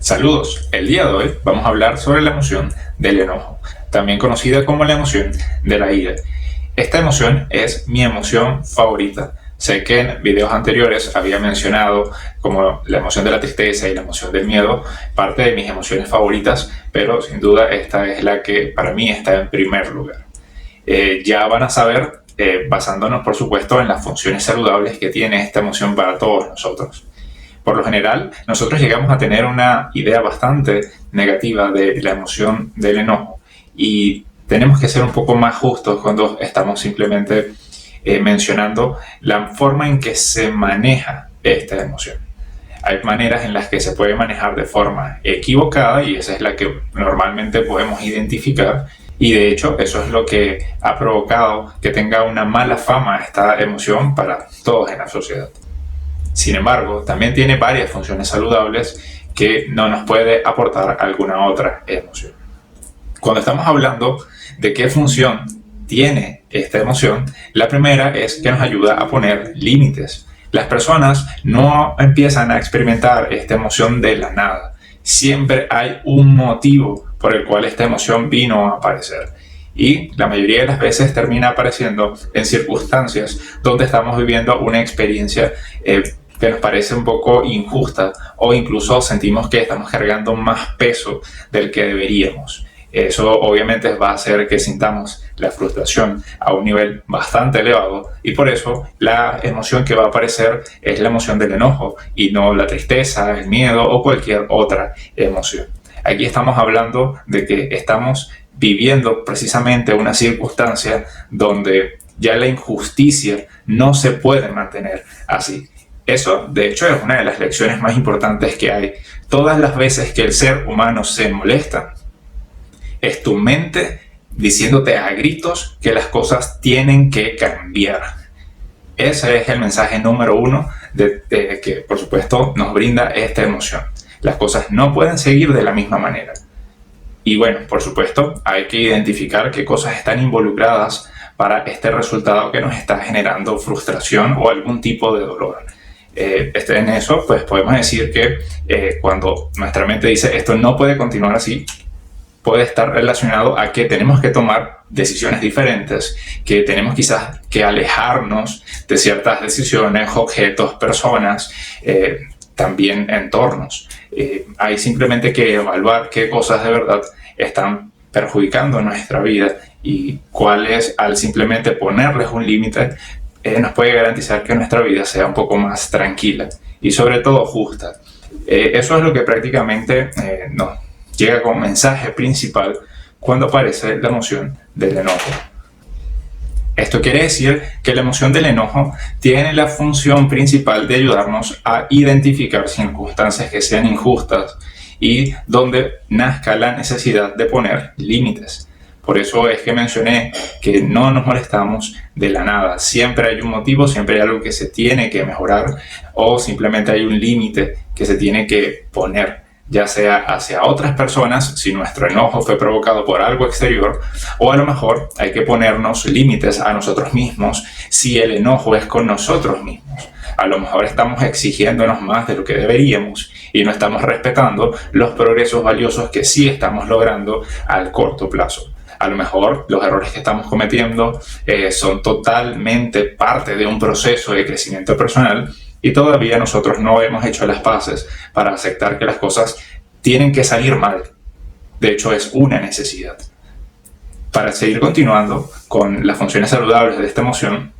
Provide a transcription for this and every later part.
Saludos, el día de hoy vamos a hablar sobre la emoción del enojo, también conocida como la emoción de la ira. Esta emoción es mi emoción favorita. Sé que en videos anteriores había mencionado como la emoción de la tristeza y la emoción del miedo, parte de mis emociones favoritas, pero sin duda esta es la que para mí está en primer lugar. Ya van a saber, basándonos por supuesto en las funciones saludables que tiene esta emoción para todos nosotros. Por lo general, nosotros llegamos a tener una idea bastante negativa de la emoción del enojo y tenemos que ser un poco más justos cuando estamos simplemente mencionando la forma en que se maneja esta emoción. Hay maneras en las que se puede manejar de forma equivocada y esa es la que normalmente podemos identificar, y de hecho eso es lo que ha provocado que tenga una mala fama esta emoción para todos en la sociedad. Sin embargo, también tiene varias funciones saludables que no nos puede aportar alguna otra emoción. Cuando estamos hablando de qué función tiene esta emoción, la primera es que nos ayuda a poner límites. Las personas no empiezan a experimentar esta emoción de la nada. Siempre hay un motivo por el cual esta emoción vino a aparecer. Y la mayoría de las veces termina apareciendo en circunstancias donde estamos viviendo una experiencia que nos parece un poco injusta o incluso sentimos que estamos cargando más peso del que deberíamos. Eso obviamente va a hacer que sintamos la frustración a un nivel bastante elevado y por eso la emoción que va a aparecer es la emoción del enojo y no la tristeza, el miedo o cualquier otra emoción. Aquí estamos hablando de que estamos viviendo precisamente una circunstancia donde ya la injusticia no se puede mantener así. Eso, de hecho, es una de las lecciones más importantes que hay. Todas las veces que el ser humano se molesta, es tu mente diciéndote a gritos que las cosas tienen que cambiar. Ese es el mensaje número uno de que, por supuesto, nos brinda esta emoción. Las cosas no pueden seguir de la misma manera. Y bueno, por supuesto, hay que identificar qué cosas están involucradas para este resultado que nos está generando frustración o algún tipo de dolor. En eso, pues podemos decir que cuando nuestra mente dice esto no puede continuar así, puede estar relacionado a que tenemos que tomar decisiones diferentes, que tenemos quizás que alejarnos de ciertas decisiones, objetos, personas, también entornos. Hay simplemente que evaluar qué cosas de verdad están perjudicando nuestra vida y cuáles, al simplemente ponerles un límite, nos puede garantizar que nuestra vida sea un poco más tranquila y sobre todo justa. Eso es lo que prácticamente nos llega como mensaje principal cuando aparece la emoción del enojo. Esto quiere decir que la emoción del enojo tiene la función principal de ayudarnos a identificar circunstancias que sean injustas y donde nazca la necesidad de poner límites. Por eso es que mencioné que no nos molestamos de la nada. Siempre hay un motivo, siempre hay algo que se tiene que mejorar o simplemente hay un límite que se tiene que poner, ya sea hacia otras personas, si nuestro enojo fue provocado por algo exterior, o a lo mejor hay que ponernos límites a nosotros mismos si el enojo es con nosotros mismos. A lo mejor estamos exigiéndonos más de lo que deberíamos y no estamos respetando los progresos valiosos que sí estamos logrando al corto plazo. A lo mejor los errores que estamos cometiendo son totalmente parte de un proceso de crecimiento personal y todavía nosotros no hemos hecho las paces para aceptar que las cosas tienen que salir mal. De hecho, es una necesidad. Para seguir continuando con las funciones saludables de esta emoción,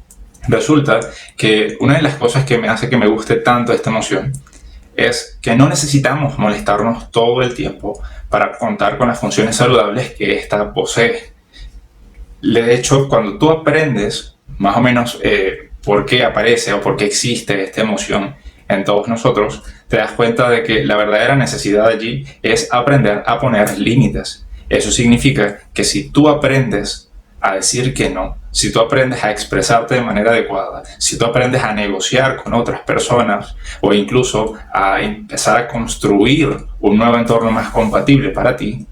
resulta que una de las cosas que me hace que me guste tanto esta emoción es que no necesitamos molestarnos todo el tiempo para contar con las funciones saludables que ésta posee. De hecho, cuando tú aprendes más o menos por qué aparece o por qué existe esta emoción en todos nosotros, te das cuenta de que la verdadera necesidad allí es aprender a poner límites. Eso significa que si tú aprendes a decir que no, si tú aprendes a expresarte de manera adecuada, si tú aprendes a negociar con otras personas o incluso a empezar a construir un nuevo entorno más compatible para ti,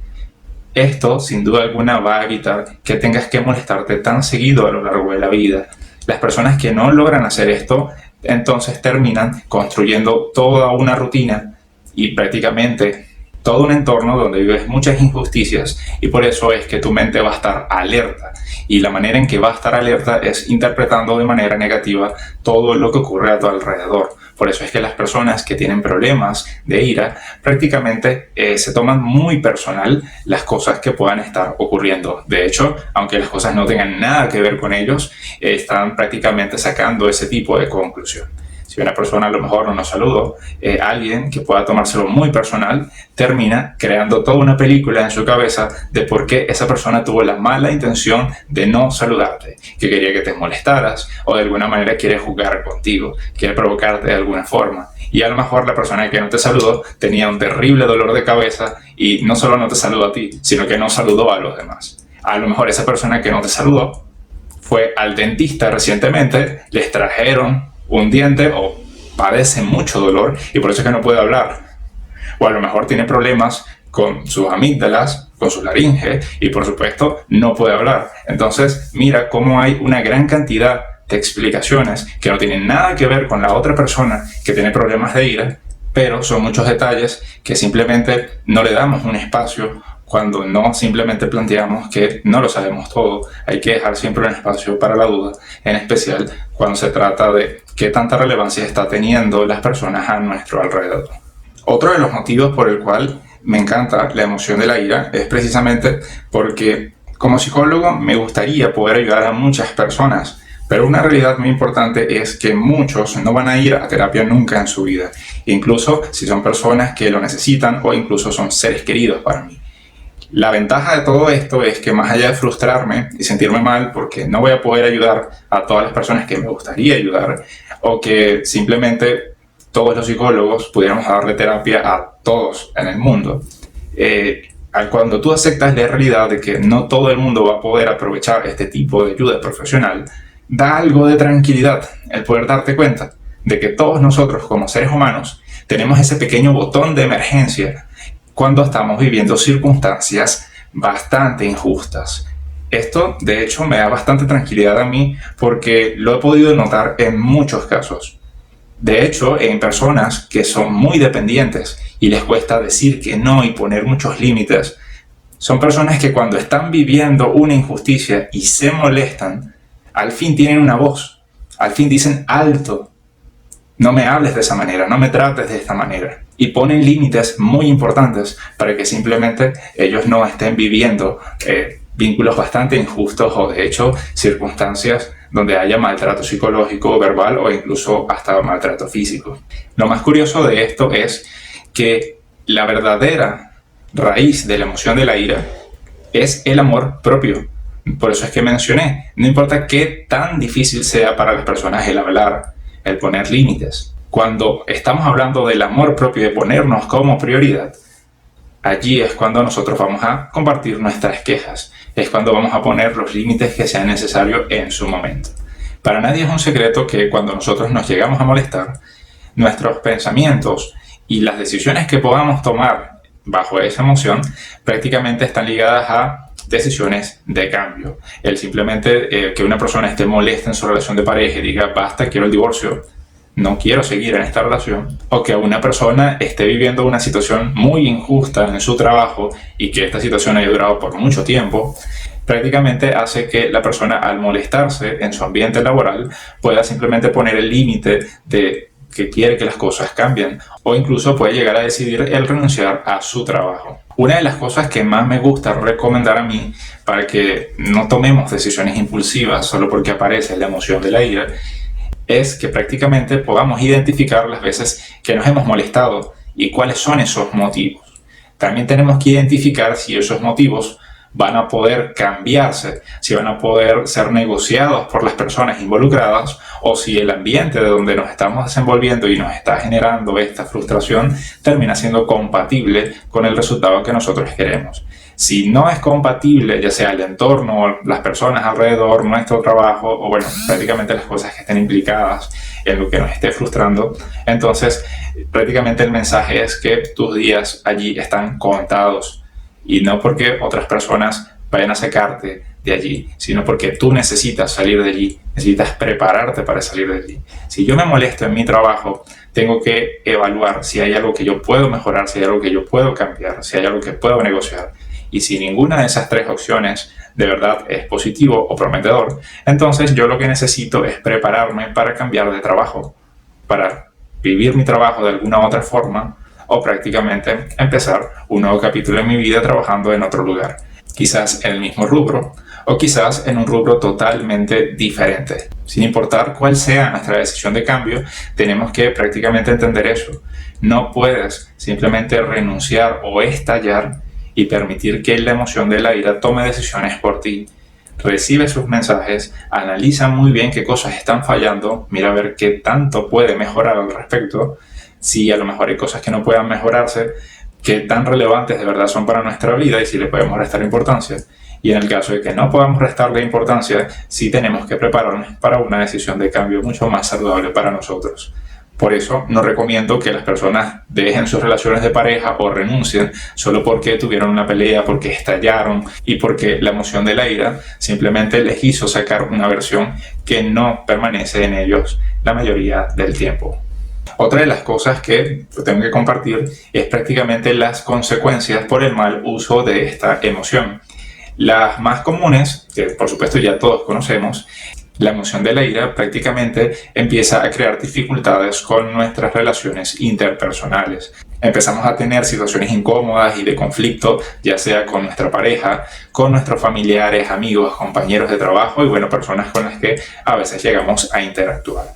esto sin duda alguna va a evitar que tengas que molestarte tan seguido a lo largo de la vida. Las personas que no logran hacer esto, entonces terminan construyendo toda una rutina y prácticamente todo un entorno donde vives muchas injusticias y por eso es que tu mente va a estar alerta. Y la manera en que va a estar alerta es interpretando de manera negativa todo lo que ocurre a tu alrededor. Por eso es que las personas que tienen problemas de ira prácticamente se toman muy personal las cosas que puedan estar ocurriendo. De hecho, aunque las cosas no tengan nada que ver con ellos, están prácticamente sacando ese tipo de conclusión. Si una persona a lo mejor no nos saludó, alguien que pueda tomárselo muy personal termina creando toda una película en su cabeza de por qué esa persona tuvo la mala intención de no saludarte, que quería que te molestaras o de alguna manera quiere jugar contigo, quiere provocarte de alguna forma. Y a lo mejor la persona que no te saludó tenía un terrible dolor de cabeza y no solo no te saludó a ti, sino que no saludó a los demás. A lo mejor esa persona que no te saludó fue al dentista recientemente, les trajeron un diente o padece mucho dolor y por eso es que no puede hablar. O a lo mejor tiene problemas con sus amígdalas, con su laringe y por supuesto no puede hablar. Entonces mira cómo hay una gran cantidad de explicaciones que no tienen nada que ver con la otra persona que tiene problemas de ira, pero son muchos detalles que simplemente no le damos un espacio cuando no simplemente planteamos que no lo sabemos todo. Hay que dejar siempre un espacio para la duda, en especial cuando se trata de qué tanta relevancia está teniendo las personas a nuestro alrededor. Otro de los motivos por el cual me encanta la emoción de la ira es precisamente porque como psicólogo me gustaría poder ayudar a muchas personas, pero una realidad muy importante es que muchos no van a ir a terapia nunca en su vida, incluso si son personas que lo necesitan o incluso son seres queridos para mí. La ventaja de todo esto es que más allá de frustrarme y sentirme mal porque no voy a poder ayudar a todas las personas que me gustaría ayudar, o que simplemente todos los psicólogos pudiéramos darle terapia a todos en el mundo, cuando tú aceptas la realidad de que no todo el mundo va a poder aprovechar este tipo de ayuda profesional, da algo de tranquilidad el poder darte cuenta de que todos nosotros como seres humanos tenemos ese pequeño botón de emergencia cuando estamos viviendo circunstancias bastante injustas. Esto, de hecho, me da bastante tranquilidad a mí porque lo he podido notar en muchos casos. De hecho, en personas que son muy dependientes y les cuesta decir que no y poner muchos límites, son personas que cuando están viviendo una injusticia y se molestan, al fin tienen una voz, al fin dicen alto. No me hables de esa manera, no me trates de esta manera. Y ponen límites muy importantes para que simplemente ellos no estén viviendo vínculos bastante injustos o de hecho circunstancias donde haya maltrato psicológico, verbal o incluso hasta maltrato físico. Lo más curioso de esto es que la verdadera raíz de la emoción de la ira es el amor propio. Por eso es que mencioné, no importa qué tan difícil sea para las personas el hablar, el poner límites. Cuando estamos hablando del amor propio, de ponernos como prioridad, allí es cuando nosotros vamos a compartir nuestras quejas, es cuando vamos a poner los límites que sean necesarios en su momento. Para nadie es un secreto que cuando nosotros nos llegamos a molestar, nuestros pensamientos y las decisiones que podamos tomar bajo esa emoción prácticamente están ligadas a decisiones de cambio. El simplemente que una persona esté molesta en su relación de pareja y diga basta, quiero el divorcio, no quiero seguir en esta relación, o que una persona esté viviendo una situación muy injusta en su trabajo y que esta situación haya durado por mucho tiempo, prácticamente hace que la persona al molestarse en su ambiente laboral pueda simplemente poner el límite de que quiere que las cosas cambien o incluso puede llegar a decidir el renunciar a su trabajo. Una de las cosas que más me gusta recomendar a mí para que no tomemos decisiones impulsivas solo porque aparece la emoción de la ira es que prácticamente podamos identificar las veces que nos hemos molestado y cuáles son esos motivos. También tenemos que identificar si esos motivos van a poder cambiarse, si van a poder ser negociados por las personas involucradas o si el ambiente de donde nos estamos desenvolviendo y nos está generando esta frustración termina siendo compatible con el resultado que nosotros queremos. Si no es compatible, ya sea el entorno, las personas alrededor, nuestro trabajo o bueno, prácticamente las cosas que estén implicadas en lo que nos esté frustrando, entonces prácticamente el mensaje es que tus días allí están contados y no porque otras personas vayan a sacarte de allí, sino porque tú necesitas salir de allí, necesitas prepararte para salir de allí. Si yo me molesto en mi trabajo, tengo que evaluar si hay algo que yo puedo mejorar, si hay algo que yo puedo cambiar, si hay algo que puedo negociar. Y si ninguna de esas tres opciones de verdad es positivo o prometedor, entonces yo lo que necesito es prepararme para cambiar de trabajo, para vivir mi trabajo de alguna otra forma o prácticamente empezar un nuevo capítulo en mi vida trabajando en otro lugar. Quizás en el mismo rubro o quizás en un rubro totalmente diferente. Sin importar cuál sea nuestra decisión de cambio, tenemos que prácticamente entender eso. No puedes simplemente renunciar o estallar y permitir que la emoción de la ira tome decisiones por ti. Recibe sus mensajes, analiza muy bien qué cosas están fallando, mira a ver qué tanto puede mejorar al respecto. Si a lo mejor hay cosas que no puedan mejorarse, qué tan relevantes de verdad son para nuestra vida y si le podemos restar importancia. Y en el caso de que no podamos restarle importancia, sí tenemos que prepararnos para una decisión de cambio mucho más saludable para nosotros. Por eso no recomiendo que las personas dejen sus relaciones de pareja o renuncien solo porque tuvieron una pelea, porque estallaron y porque la emoción de la ira simplemente les hizo sacar una versión que no permanece en ellos la mayoría del tiempo. Otra de las cosas que tengo que compartir es prácticamente las consecuencias por el mal uso de esta emoción. Las más comunes, que por supuesto ya todos conocemos, la emoción de la ira prácticamente empieza a crear dificultades con nuestras relaciones interpersonales. Empezamos a tener situaciones incómodas y de conflicto, ya sea con nuestra pareja, con nuestros familiares, amigos, compañeros de trabajo y bueno, personas con las que a veces llegamos a interactuar.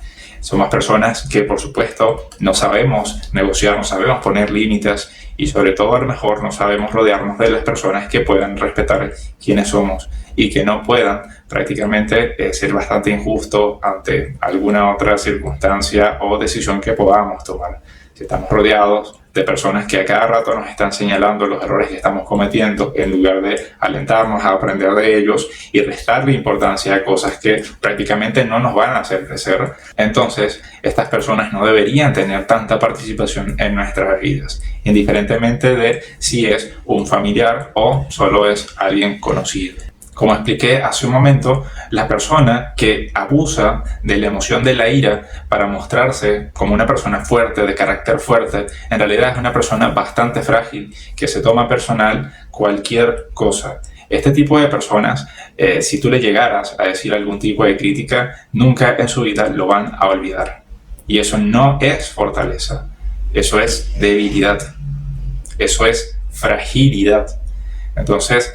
Somos personas que por supuesto no sabemos negociar, no sabemos poner límites y sobre todo a lo mejor no sabemos rodearnos de las personas que puedan respetar quiénes somos y que no puedan prácticamente ser bastante injusto ante alguna otra circunstancia o decisión que podamos tomar. Si estamos rodeados de personas que a cada rato nos están señalando los errores que estamos cometiendo, en lugar de alentarnos a aprender de ellos y restarle importancia a cosas que prácticamente no nos van a hacer crecer, entonces estas personas no deberían tener tanta participación en nuestras vidas, indiferentemente de si es un familiar o solo es alguien conocido. Como expliqué hace un momento, la persona que abusa de la emoción de la ira para mostrarse como una persona fuerte, de carácter fuerte, en realidad es una persona bastante frágil, que se toma personal cualquier cosa. Este tipo de personas, si tú le llegaras a decir algún tipo de crítica, nunca en su vida lo van a olvidar. Y eso no es fortaleza, eso es debilidad, eso es fragilidad. Entonces,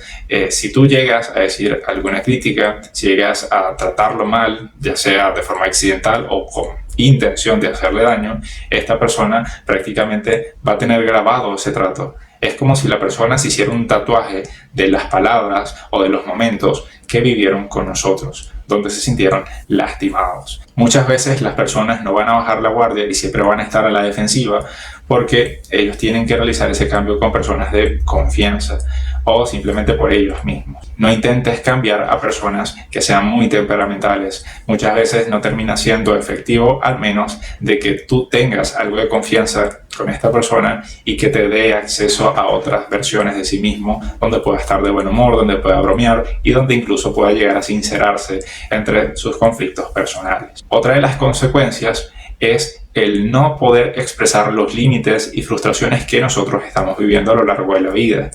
si tú llegas a decir alguna crítica, si llegas a tratarlo mal, ya sea de forma accidental o con intención de hacerle daño, esta persona prácticamente va a tener grabado ese trato. Es como si la persona se hiciera un tatuaje de las palabras o de los momentos que vivieron con nosotros, donde se sintieron lastimados. Muchas veces las personas no van a bajar la guardia y siempre van a estar a la defensiva porque ellos tienen que realizar ese cambio con personas de confianza o simplemente por ellos mismos. No intentes cambiar a personas que sean muy temperamentales. Muchas veces no termina siendo efectivo, al menos de que tú tengas algo de confianza con esta persona y que te dé acceso a otras versiones de sí mismo, donde pueda estar de buen humor, donde pueda bromear y donde incluso pueda llegar a sincerarse entre sus conflictos personales. Otra de las consecuencias es el no poder expresar los límites y frustraciones que nosotros estamos viviendo a lo largo de la vida.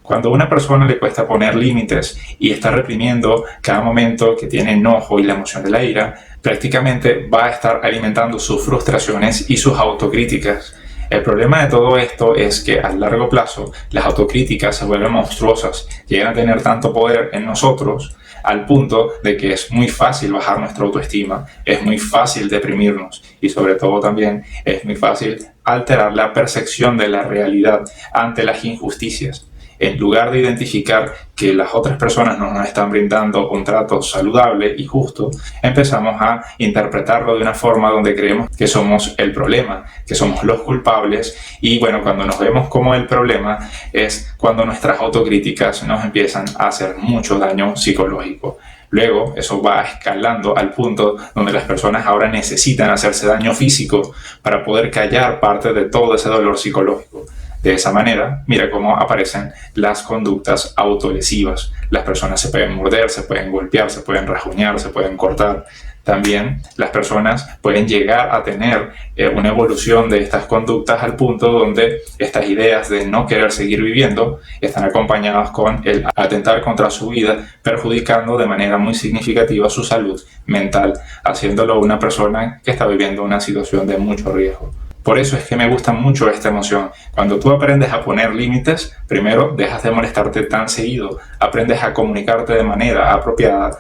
Cuando a una persona le cuesta poner límites y está reprimiendo cada momento que tiene enojo y la emoción de la ira, prácticamente va a estar alimentando sus frustraciones y sus autocríticas. El problema de todo esto es que a largo plazo las autocríticas se vuelven monstruosas, llegan a tener tanto poder en nosotros al punto de que es muy fácil bajar nuestra autoestima, es muy fácil deprimirnos y sobre todo también es muy fácil alterar la percepción de la realidad ante las injusticias. En lugar de identificar que las otras personas no nos están brindando un trato saludable y justo, empezamos a interpretarlo de una forma donde creemos que somos el problema, que somos los culpables y bueno, cuando nos vemos como el problema es cuando nuestras autocríticas nos empiezan a hacer mucho daño psicológico. Luego eso va escalando al punto donde las personas ahora necesitan hacerse daño físico para poder callar parte de todo ese dolor psicológico. De esa manera, mira cómo aparecen las conductas autolesivas. Las personas se pueden morder, se pueden golpear, se pueden rajuñar, se pueden cortar. También las personas pueden llegar a tener una evolución de estas conductas al punto donde estas ideas de no querer seguir viviendo están acompañadas con el atentar contra su vida, perjudicando de manera muy significativa su salud mental, haciéndolo una persona que está viviendo una situación de mucho riesgo. Por eso es que me gusta mucho esta emoción. Cuando tú aprendes a poner límites, primero dejas de molestarte tan seguido, aprendes a comunicarte de manera apropiada,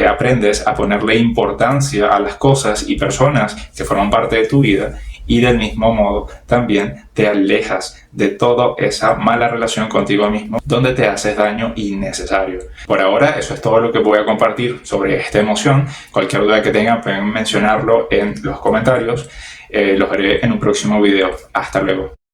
aprendes a ponerle importancia a las cosas y personas que forman parte de tu vida, y del mismo modo también te alejas de toda esa mala relación contigo mismo donde te haces daño innecesario. Por ahora eso es todo lo que voy a compartir sobre esta emoción. Cualquier duda que tengan pueden mencionarlo en los comentarios. Los veré en un próximo video. Hasta luego.